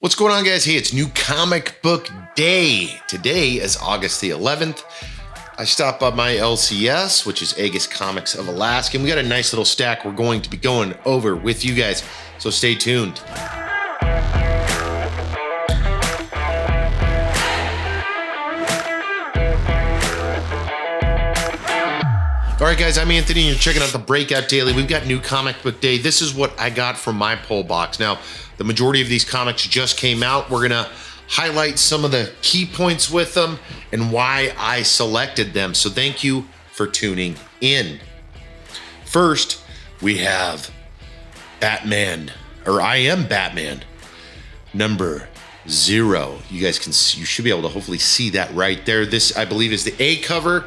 What's going on, guys? Hey, it's New Comic Book Day. Today is August the 11th. I stopped by my LCS, which is Agus Comics of Alaska, and we got a nice little stack we're going to be going over with you guys, so stay tuned. All right, guys, I'm Anthony, and you're checking out the Breakout Daily. We've got New Comic Book Day. This is what I got from my pull box. Now, the majority of these comics just came out. We're gonna highlight some of the key points with them and why I selected them. So thank you for tuning in. First, we have Batman, or I Am Batman, number 0. You guys you should be able to hopefully see that right there. This, I believe, is the A cover.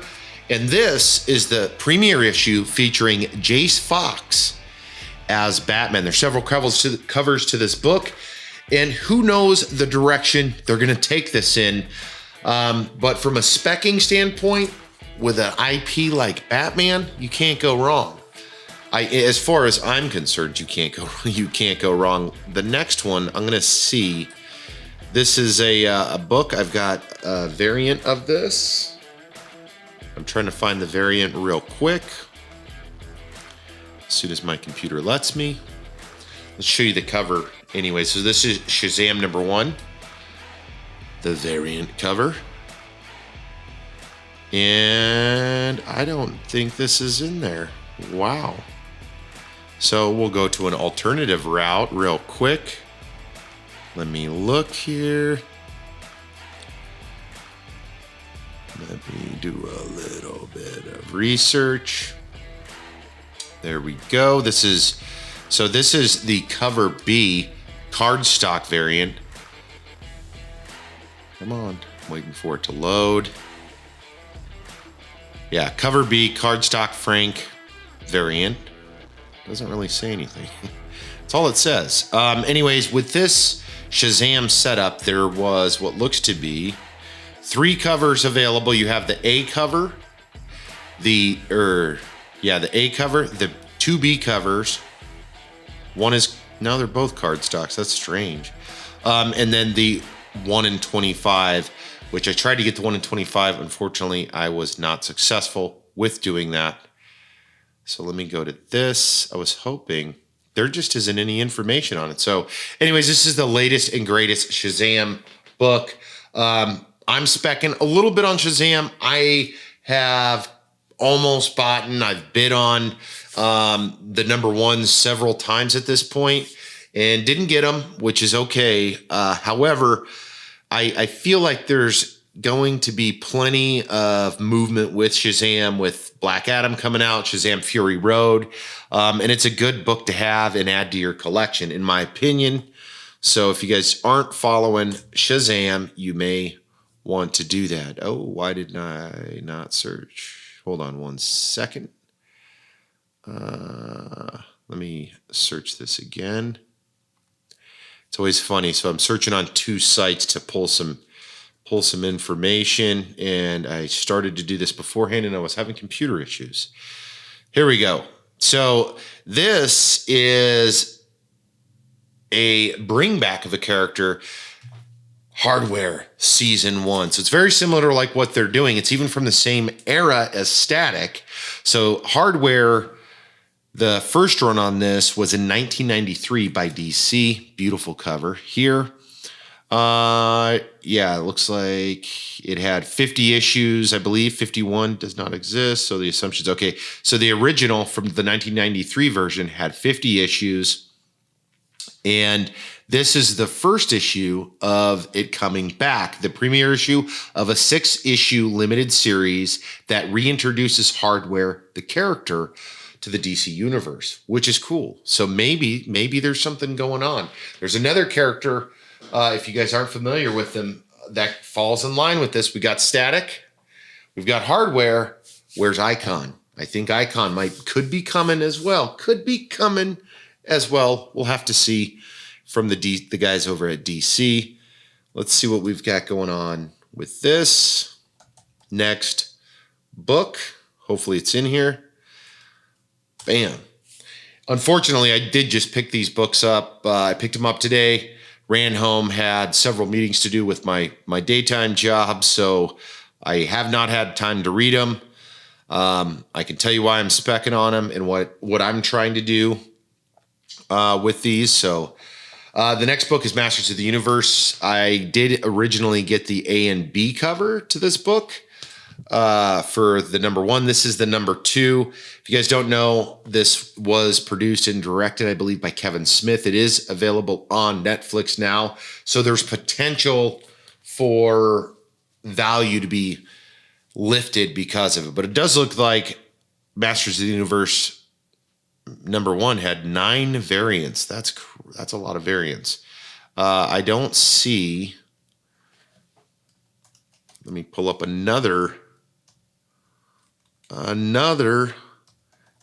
And this is the premiere issue featuring Jace Fox as Batman. There's several covers to this book, and who knows the direction they're going to take this in. But from a specking standpoint, with an IP like Batman, you can't go wrong. As far as I'm concerned, you can't go wrong. The next one I'm going to see. This is a book. I've got a variant of this. I'm trying to find the variant real quick as soon as my computer lets me. Let's show you the cover anyway. So this is Shazam number 1, the variant cover. And I don't think this is in there. Wow. So we'll go to an alternative route real quick. Let me look here. Let me do a little bit of research. There we go. This is the Cover B cardstock variant. Come on, I'm waiting for it to load. Yeah, Cover B cardstock Frank variant. Doesn't really say anything. That's all it says. Anyways, with this Shazam setup, there was what looks to be 3 covers available. You have the A cover, the A cover, the 2B covers. One is, no, they're both cardstocks. That's strange. And then the 1 in 25, which I tried to get the 1 in 25. Unfortunately, I was not successful with doing that. So let me go to this. I was hoping there just isn't any information on it. So anyways, this is the latest and greatest Shazam book. I'm specking a little bit on Shazam. I have almost bought, and I've bid on the number 1 several times at this point and didn't get them, which is okay. However, I feel like there's going to be plenty of movement with Shazam, with Black Adam coming out, Shazam Fury Road, and it's a good book to have and add to your collection, in my opinion. So if you guys aren't following Shazam, you may want to do that. Oh, why did I not search? Hold on one second. Let me search this again. It's always funny. So I'm searching on 2 sites to pull some information, and I started to do this beforehand, and I was having computer issues. Here we go. So this is a bring back of a character, Hardware Season 1. So it's very similar to like what they're doing. It's even from the same era as Static. So Hardware, the first run on this was in 1993 by DC. Beautiful cover here. Yeah, it looks like it had 50 issues. I believe 51 does not exist. So the assumption's okay. So the original from the 1993 version had 50 issues. And this is the first issue of it coming back, the premiere issue of a 6-issue limited series that reintroduces Hardware, the character, to the DC universe, which is cool. So maybe there's something going on. There's another character, if you guys aren't familiar with them, that falls in line with this. We got Static, we've got Hardware. Where's Icon? I think Icon could be coming as well. We'll have to see from the guys over at DC. Let's see what we've got going on with this next book. Hopefully it's in here. Bam. Unfortunately, I did just pick these books up. I picked them up today, ran home, had several meetings to do with my daytime job, so I have not had time to read them. I can tell you why I'm specking on them and what I'm trying to do with these. So the next book is Masters of the Universe. I did originally get the A and B cover to this book for the number 1. This is the number 2. If you guys don't know, this was produced and directed, I believe, by Kevin Smith. It is available on Netflix now. So there's potential for value to be lifted because of it. But it does look like Masters of the Universe number 1 had 9 variants. That's a lot of variants. I don't see. Let me pull up another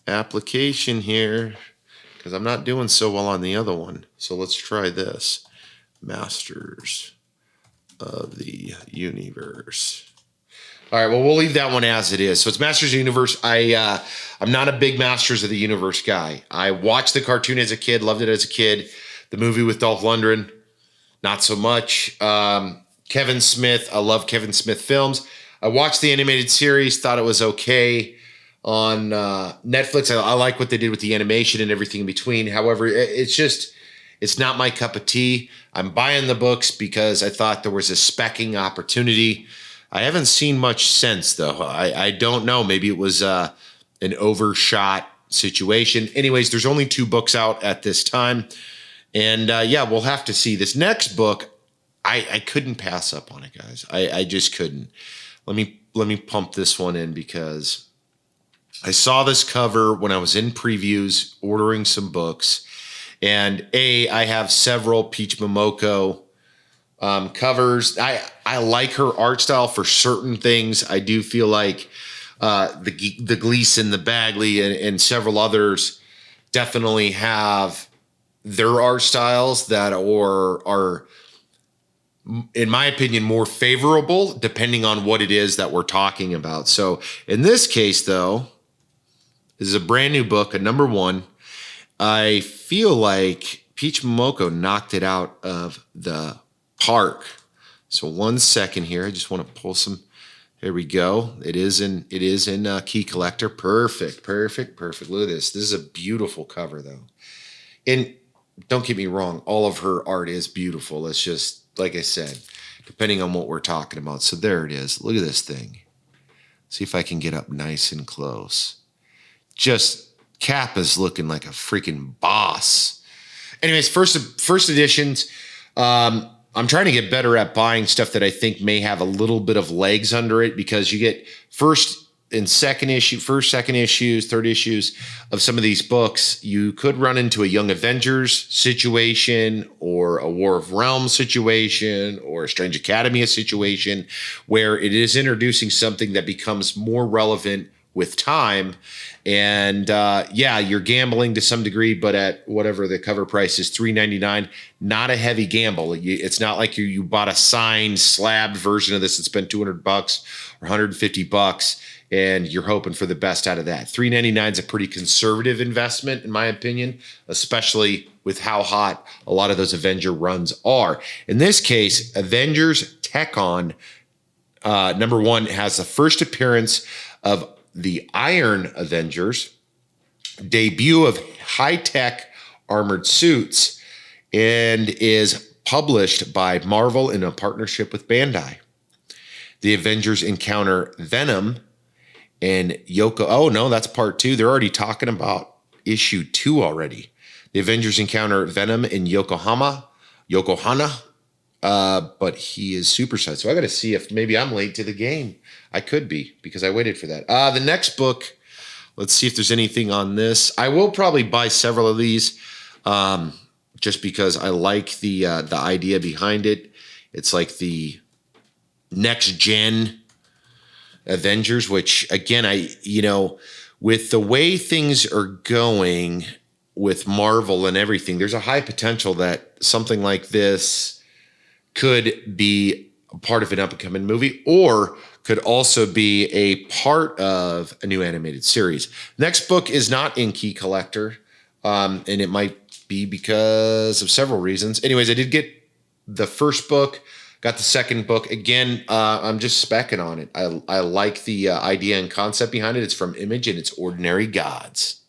application here because I'm not doing so well on the other one. So let's try this. Masters of the Universe. All right, well, we'll leave that one as it is. So it's Masters of the Universe. I'm not a big Masters of the Universe guy. I watched the cartoon as a kid, loved it as a kid. The movie with Dolph Lundgren, not so much. Kevin Smith, I love Kevin Smith films. I watched the animated series, thought it was okay on Netflix. I like what they did with the animation and everything in between. However, it's not my cup of tea. I'm buying the books because I thought there was a specking opportunity. I haven't seen much since, though. I don't know. Maybe it was an overshot situation. Anyways, there's only 2 books out at this time. And yeah, we'll have to see. This next book, I couldn't pass up on it, guys. I just couldn't. Let me pump this one in because I saw this cover when I was in previews ordering some books. And I have several Peach Momoko covers. I like her art style for certain things. I do feel like the Gleason, the Bagley, and several others definitely have their art styles that are in my opinion, more favorable depending on what it is that we're talking about. So in this case, though, this is a brand new book, a number 1. I feel like Peach Momoko knocked it out of the park. So 1 second here. I just want to pull some. There we go. It is in Key Collector. Perfect. Look at this. This is a beautiful cover, though. And don't get me wrong, all of her art is beautiful. It's just, like I said, depending on what we're talking about. So there it is. Look at this thing. See if I can get up nice and close. Just Cap is looking like a freaking boss. Anyways, first editions. I'm trying to get better at buying stuff that I think may have a little bit of legs under it because you get first, second issues, third issues of some of these books. You could run into a Young Avengers situation or a War of Realms situation or a Strange Academy situation where it is introducing something that becomes more relevant with time. And yeah, you're gambling to some degree, but at whatever the cover price is, $3.99, not a heavy gamble. It's not like you bought a signed slabbed version of this and spent $200 or $150 and you're hoping for the best out of that. $3.99 is a pretty conservative investment, in my opinion, especially with how hot a lot of those Avenger runs are. In this case, Avengers Tech-On number 1 has the first appearance of the Iron Avengers, debut of high-tech armored suits, and is published by Marvel in a partnership with Bandai. The Avengers encounter Venom and Yoko. Oh, no, that's part 2. They're already talking about issue 2 already. The Avengers encounter Venom in Yokohama, but he is supersized. So I got to see if maybe I'm late to the game. I could be because I waited for that. The next book, let's see if there's anything on this. I will probably buy several of these just because I like the idea behind it. It's like the next gen Avengers, which again, with the way things are going with Marvel and everything, there's a high potential that something like this could be a part of an up-and-coming movie or could also be a part of a new animated series. Next book is not in Key Collector, and it might be because of several reasons. Anyways, I did get the first book, got the second book. Again, I'm just specking on it. I like the idea and concept behind it. It's from Image, and it's Ordinary Gods.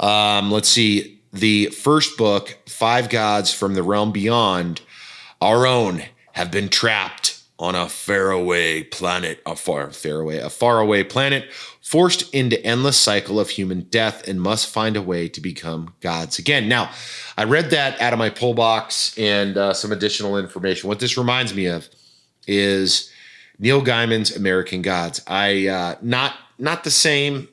Let's see. The first book, 5 gods from the realm beyond our own have been trapped on a faraway planet, a faraway planet, forced into endless cycle of human death, and must find a way to become gods again. Now, I read that out of my pull box and some additional information. What this reminds me of is Neil Gaiman's American Gods. Not the same,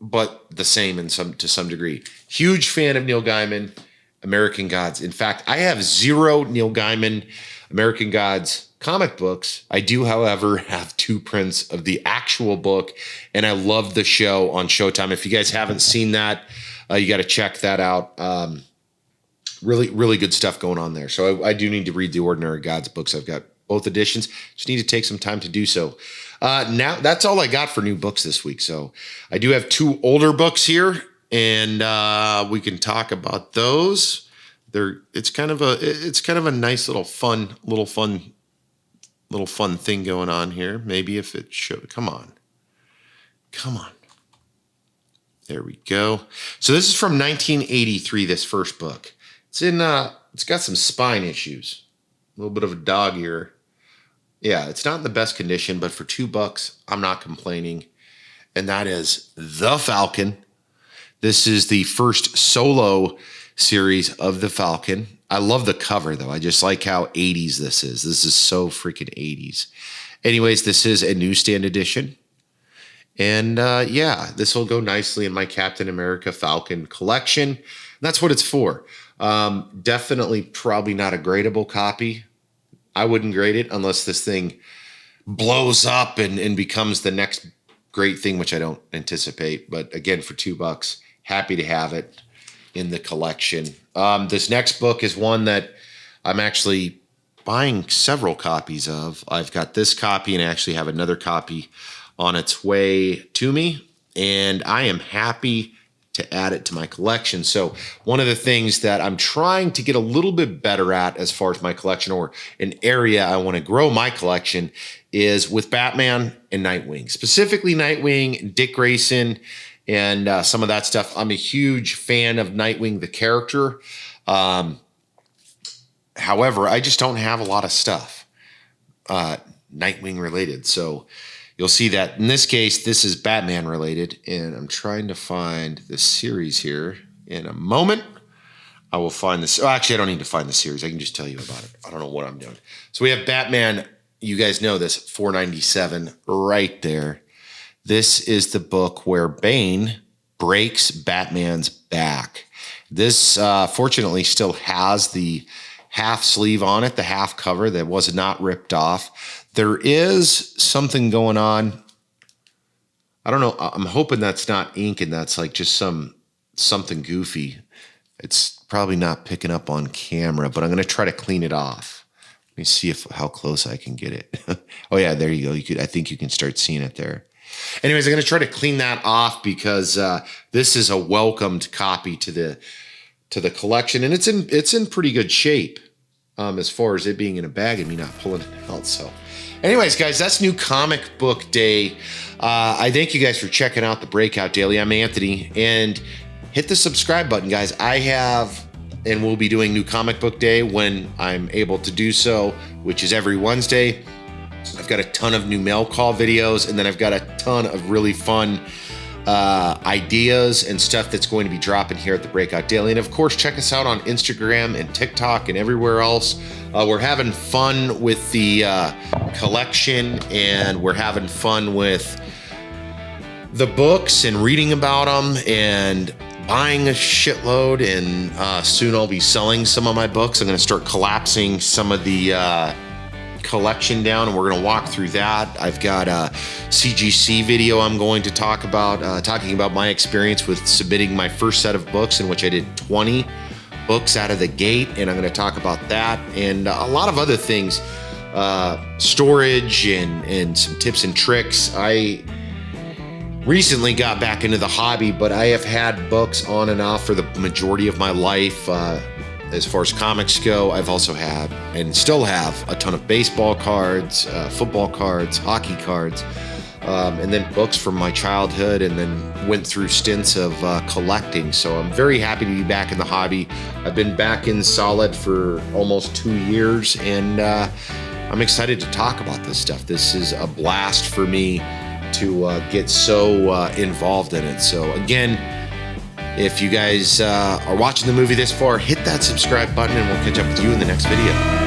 but the same to some degree. Huge fan of Neil Gaiman, American Gods. In fact, I have 0 Neil Gaiman American Gods comic books. I do, however, have 2 prints of the actual book, and I love the show on Showtime. If you guys haven't seen that, you got to check that out. Really, really good stuff going on there. So I do need to read the Ordinary Gods books. I've got both editions. Just need to take some time to do so. Now, that's all I got for new books this week. So I do have 2 older books here, and we can talk about those. It's kind of a nice little fun thing going on here. Maybe if it showed, come on. There we go. So this is from 1983, this first book. It's got some spine issues, a little bit of a dog ear. Yeah, it's not in the best condition, but for $2, I'm not complaining. And that is The Falcon. This is the first solo series of The Falcon. I love the cover, though. I just like how 80s this is. This is so freaking 80s. Anyways, this is a newsstand edition. And yeah, this will go nicely in my Captain America Falcon collection. That's what it's for. Definitely probably not a gradable copy. I wouldn't grade it unless this thing blows up and becomes the next great thing, which I don't anticipate. But again, for $2, happy to have it in the collection. This next book is one that I'm actually buying several copies of. I've got this copy and I actually have another copy on its way to me, and I am happy to add it to my collection. So one of the things that I'm trying to get a little bit better at as far as my collection, or an area I want to grow my collection, is with Batman and Nightwing. Specifically Nightwing, Dick Grayson, and some of that stuff. I'm a huge fan of Nightwing, the character. However, I just don't have a lot of stuff Nightwing related. So you'll see that in this case, this is Batman related, and I'm trying to find the series here in a moment. I will find this. Oh, actually, I don't need to find the series. I can just tell you about it. I don't know what I'm doing. So we have Batman. You guys know this, 497 right there. This is the book where Bane breaks Batman's back. This, fortunately, still has the half sleeve on it, the half cover that was not ripped off. There is something going on. I don't know. I'm hoping that's not ink and that's like just something goofy. It's probably not picking up on camera, but I'm going to try to clean it off. Let me see how close I can get it. Oh yeah, there you go. I think you can start seeing it there. Anyways, I'm going to try to clean that off because this is a welcomed copy to the collection, and it's in pretty good shape as far as it being in a bag and me not pulling it out. So anyways, guys, that's New Comic Book Day. I thank you guys for checking out the Breakout Daily. I'm Anthony, and hit the subscribe button, guys. I have and will be doing New Comic Book Day when I'm able to do so, which is every Wednesday. I've got a ton of new mail call videos, and then I've got a ton of really fun ideas and stuff that's going to be dropping here at the Breakout Daily. And of course, check us out on Instagram and TikTok and everywhere else. We're having fun with the collection, and we're having fun with the books and reading about them and buying a shitload. And soon I'll be selling some of my books. I'm going to start collapsing some of the collection down, and we're going to walk through that. I've got a CGC video I'm going to talk about, talking about my experience with submitting my first set of books, in which I did 20 books out of the gate, and I'm going to talk about that and a lot of other things, storage and some tips and tricks. I recently got back into the hobby, but I have had books on and off for the majority of my life. As far as comics go, I've also had and still have a ton of baseball cards, football cards, hockey cards, and then books from my childhood, and then went through stints of collecting. So I'm very happy to be back in the hobby. I've been back in solid for almost 2 years, and I'm excited to talk about this stuff. This is a blast for me to get so involved in it. So again, if you guys are watching the movie this far, hit that subscribe button, and we'll catch up with you in the next video.